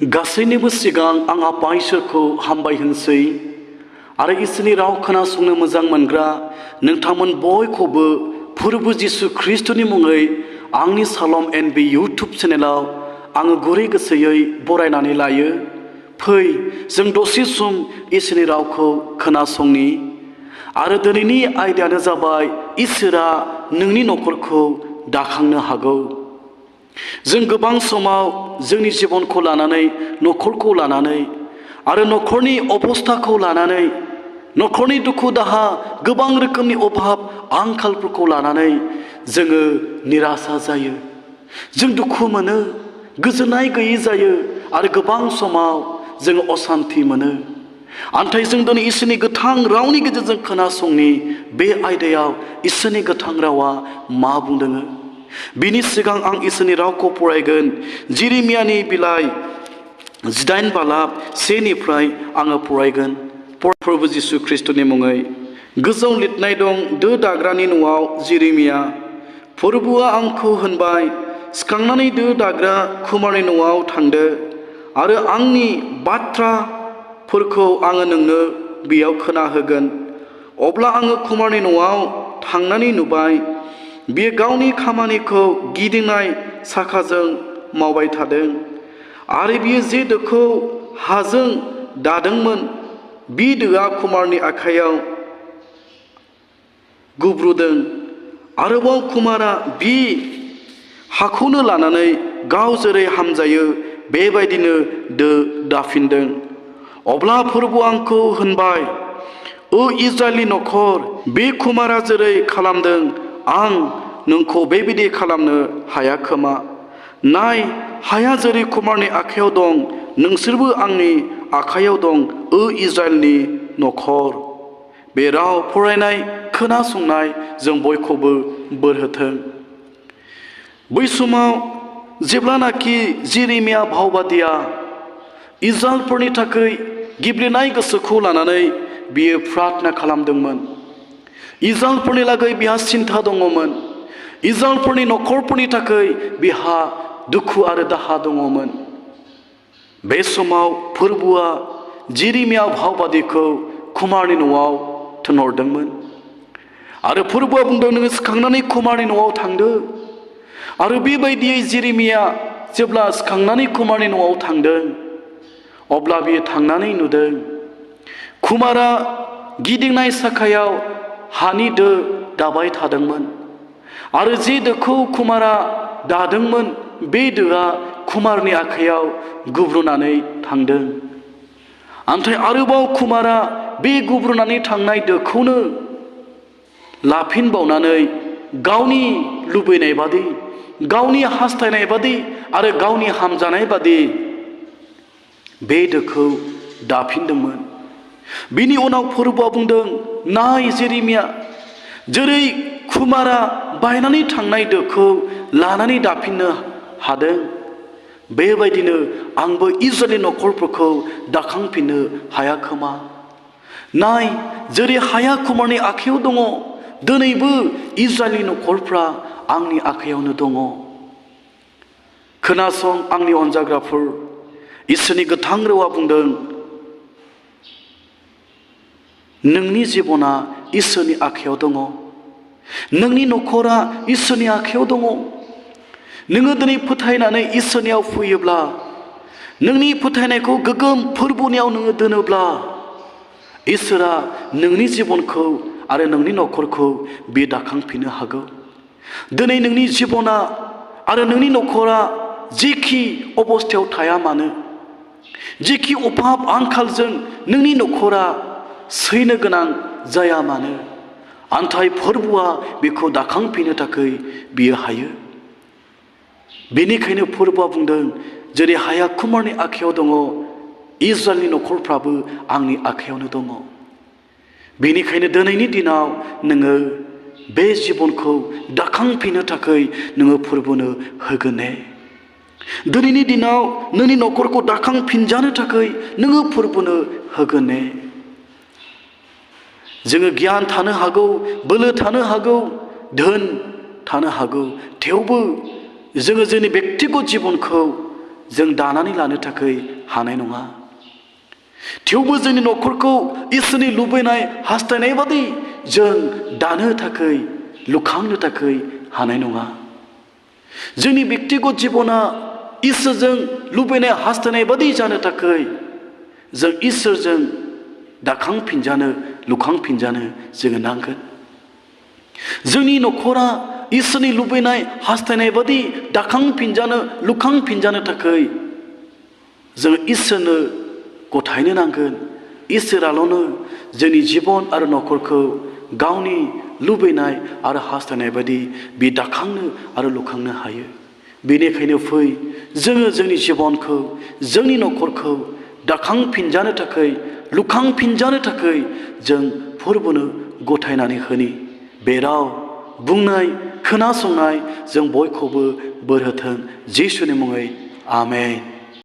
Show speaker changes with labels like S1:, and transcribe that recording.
S1: गासैनिबो सिगां आं आफा इसोरखौ हामबाय होनसै आरो इसोरनि राव खोनासंनो मोजां मोनग्रा नोंथांमोन बयखौबो फोरबो जिसु ख्रिस्टनि मुङै आंनि सालम एनबि इउटुब चेनेलाव आङो गुरै गोसोयै बरायनानै लायो। फै जों दसे सम इसोरनि रावखौ खोनासंनि आरो दिनैनि आयदायानो जाबाय इसोरा नोंनि न'खरखौ दाखांनो हागौ। जों गोबां समाव जोंनि जिबनखौ लानानै न'खरखौ लानानै आरो न'खरनि अबस्थाखौ लानानै न'खरनि दुखु दाहा गोबां रोखोमनि अभाब आंखालफोरखौ लानानै जोङो निराशा जायो, जों दुखु मोनो, गोजोननाय गैयै जायो आरो गोबां समाव जोङो असान्ति मोनो। नाथाय जों दिनै इसोरनि गोथां रावनि गेजेरजों खोनासंनि बे आयदायाव इसोरनि गोथां रावा मा बुंदों। बिनि सिगां आं इसोरनि रावखौ फरायगोन। जिरिमियानि बिलाइ 8 बालाब 1 निफ्राय आङो फरायगोन। प्रभु जिसु ख्रिस्टनि मुङै। गोजौ लिरनाय दं, दो दाग्रानि न'आव जिरिमिया। फोरबुआ आंखौ होनबाय, सिखांनानै दो दाग्रा कुमारनि न'आव थांदो आरो आंनि बाथ्राफोरखौ आङो नोंनो बेयाव खोनाहोगोन। अब्ला आङो कुमारनि न'आव थांनानै नुबाय, बियो गावनि खामानिखौ गिदिंनाय साखाजों मावबाय थादों आरो बियो जे दोखौ हाजों दादोंमोन बे दोआ कुमारनि आखाइयाव गुब्रुदों। आरोबाव कुमारा बे हाखौनो लानानै गाव जेरै हामजायो बेबायदिनो दो दाफिनदों। अब्ला फोरबुआ आंखौ होनबाय, ओ इस्राएलनि न'खर, बे कुमारा जेरै खालामदों आं नोंखौ बेबायदि खालामनो हाया खोमा। नाय, हाया जेरै कुमारनि आखाइयाव दं, नोंसोरबो आंनि आखाइयाव दं, ओ इस्राएलनि न'खर। बे राव फरायनाय खोनासंनाय जों बयखौबो बोर होथों। बै समाव जेब्लानाखि जिरिमिया भावबादिया इस्राएलफोरनि थाखाय गिब्रेनाय गोसोखौ लानानै बियो प्रार्थना खालामदोंमोन। इस्राएलफोरनि लागै बिहा सिन्था दङमोन। इस्राएलफोरनि न'खरफोरनि थाखाय बिहा दुखु आरो दाहा दङमोन। बे समाव फोरबुआ जिरिमिया भावबादिखौ कुमारनि न'आव थिनहरदोंमोन आरो फोरबुआ बुंदों, नोङो सिखांनानै कुमारनि न'आव थांदो। आरो बेबायदियै जिरिमिया जेब्ला सिखांनानै कुमारनि न'आव थांदों, अब्ला बियो थांनानै नुदों कुमारा गिदिंनाय साखायाव हानि दो दाबाय थादोंमोन आरो जे दोखौ कुमारा दादोंमोन बे दोआ कुमारनि आखाइयाव गुब्रुनानै थांदों। ओमफ्राय आरोबाव कुमारा बे गुब्रुनानै थांनाय दोखौनो लाफिनबावनानै गावनि लुबैनाय बादि, गावनि हास्थायनाय बादि आरो गावनि हामजानाय बादि बे दोखौ दाफिनदोंमोन। बिनि उनाव फोरबुआ बुंदों, नाय जेरिमिया, जेरै कुमारा बायनानै थांनाय दोखौ लानानै दाफिननो हादों, बेबायदिनो आंबो इस्राएलनि न'खरफोरखौ दाखांफिननो हाया खोमा। नाय, जेरै हाया कुमारनि आखाइयाव दङ, दिनैबो इस्राएलनि न'खरफ्रा आंनि आखाइयावनो दङ। खोनासं आंनि अनजाग्राफोर, इसोरनि गोथां रावा बुंदों, नोंनि जिबना इसोरनि आखाइयाव दङ, नोंनि न'खरा इसोरनि आखाइयाव दङ। नोङो दिनै फोथायनानै इसोरनियाव फैयोब्ला, नोंनि फोथायनायखौ गोगोम फोरबुनियाव नोङो दोनोब्ला, इसोरा नोंनि जिबनखौ आरो नोंनि न'खरखौ बे दाखांफिननो हागौ। दिनै नोंनि जिबना आरो नोंनि न'खरा जेखि अबस्थायाव थाया मानो, जेखि अभाब आंखालजों नोंनि न'खरा सैनो गोनां जाया मानो, नाथाय फोरबुआ बेखौ दाखांफिननो थाखाय बियो हायो। बेनिखायनो फोरबुआ बुंदों, जेरै हाया कुमारनि आखाइयाव दङ, इस्राएलनि न'खरफ्राबो आंनि आखाइयावनो दङ। बेनिखायनो दिनैनि दिनाव नोङो बे जिबनखौ दाखांफिननो थाखाय नोङो फोरबुनो होगोन ने? दिनैनि दिनाव नोंनि न'खरखौ दाखांफिनजानो थाखाय नोङो फोरबुनो होगोन ने? जोङो गियान थानो हागौ, बोलो थानो हागौ, धोन थानो हागौ, थेवबो जोङो जोंनि बेक्तिगत जिबनखौ जों दानानै लानो थाखाय हानाय नङा। थेवबो जोंनि न'खरखौ इसोरनि लुबैनाय हास्थायनाय बादि जों दानो थाखाय लुखांनो थाखाय हानाय नङा। जोंनि बेक्तिगत जिबना इसोरजों लुबैनाय हास्थायनाय बादि जानो थाखाय जों इसोरजों दाखांफिनजानो लुखांफिनजानो जोङो नांगोन। जोंनि न'खरा इसोरनि लुबैनाय हास्थायनाय बादि दाखांफिनजानो लुखांफिनजानो थाखाय जों इसोरनो गथायनो नांगोन। इसोराल'नो जोंनि जिबन आरो न'खरखौ गावनि लुबैनाय आरो हास्थायनाय बायदि बे दाखांनो आरो लुखांनो हायो। बेनिखायनो फै जोङो जोंनि जिबनखौ जोंनि न'खरखौ दाखांफिनजानो थाखाय लुखांफिनजानो थाखाय जों फोरबोनो गथायनानै होनि। बे राव बुंनाय खोनासंनाय जों बयखौबो बोर होथों जिसुनि मुङै आमेन।